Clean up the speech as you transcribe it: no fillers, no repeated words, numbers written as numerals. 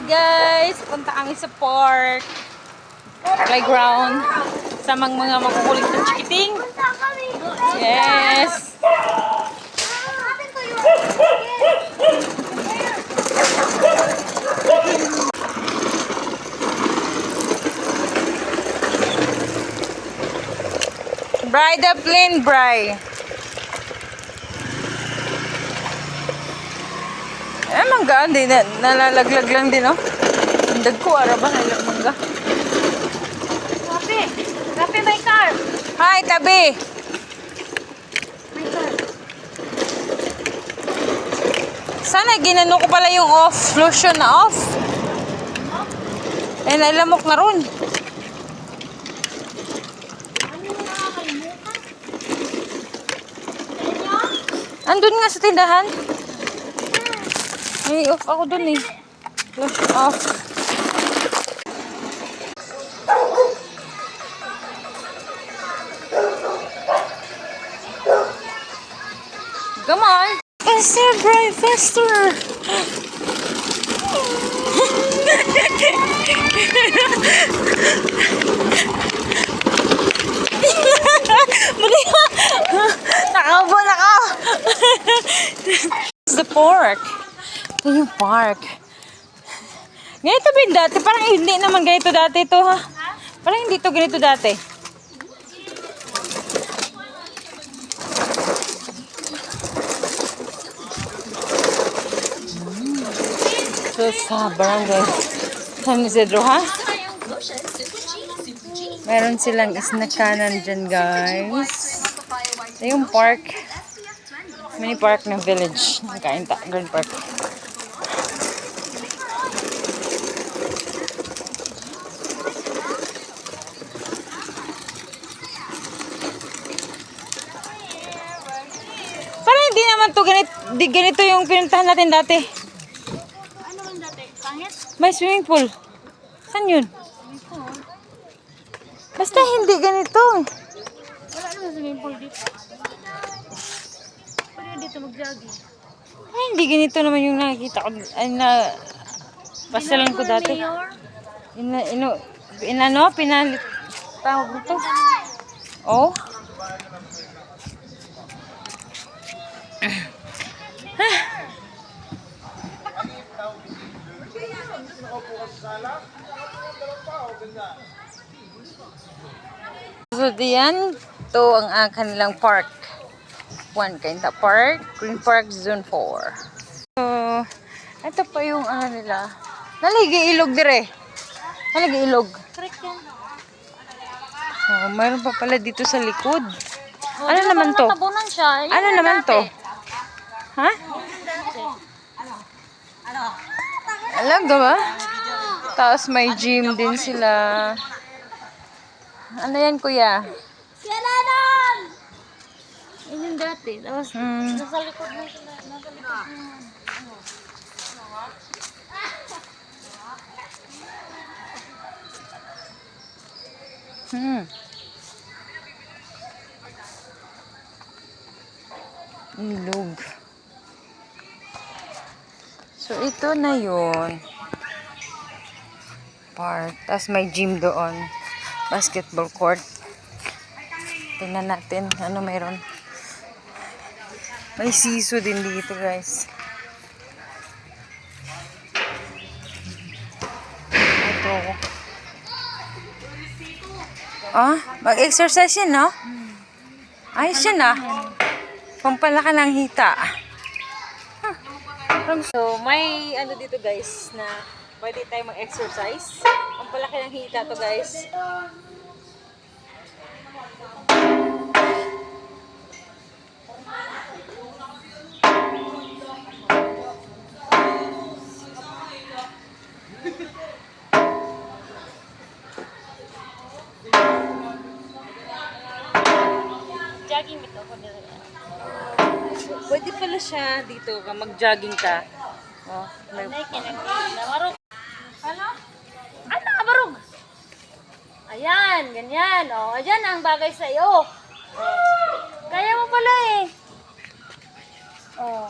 Guys, punta kami sa park. Playground. Sa mga makukulit na chikiting. Yes. Bry the plane, Bry. Manggaan din. Nalalaglag lang din, oh. Hindag ko, araba na ilang mangga. Rapi! Rapi, my car! Hi, tabi! My car. Sana ginano ko pala yung off. Lotion na off. Eh, nailamok na ron. Andun nga sa tindahan. May off ako dun eh. Lotion off. Come on. Faster, Bry, faster. Mali ka. Nakaubo na ka. This is the park. Ito yung park. Ganito ba yung dati? Parang hindi naman ganito dati ito, ha? Parang hindi ito ganito dati. So, sa barangay San Isidro, ha? Meron silang isnakanan dyan, guys. Ito yung park. Mini park ng village. Nakainta, Grand Park. Parang hindi naman to ganito yung pinuntahan natin dati. Ano man dati? Pangit? May swimming pool. Saan yun? Basta hindi ganito. Wala naman swimming pool dito. Pwede dito mag-jogging. Ay, hindi ganito naman yung nakikita ko. Ay, na pasalan ko dati. Pinalit. Tawag nito. Oh. So, diyan, to ang kanilang park. Kainta Park, Green Park, Zone 4. So, ito pa yung nila. Naligi ilog dire. Naligi ilog. Correct yan. Oh, mayroon pa pala dito sa likod. Ano naman to? Matabunan siya. Yan Ano na naman dati. to? Ha? Alam ka ba? Tapos may gym din sila. Ano yan, kuya? Kailanan! Yan yung dati. Tapos, nasa likod mo sila. Nasa likod mo. Ilog. So, ito na yun. Park. Tapos may gym doon. Basketball court. Tingnan natin ano mayroon. May siso din dito, guys. Ito. Mag-exercise yan, no? Ayos yan, ah. Pampalaki ng hita. So, may ano dito, guys, na pwede tayo mag-exercise. Pampalaki ng hita to, guys. Jogging ito. Pwede pala siya dito, mag-jogging ka. Oh, may... Like yan ang namarog. Ano? Ano ka barog? Ayan, ganyan. O, ayan ang bagay sa iyo. Kaya mo pala eh. Oh.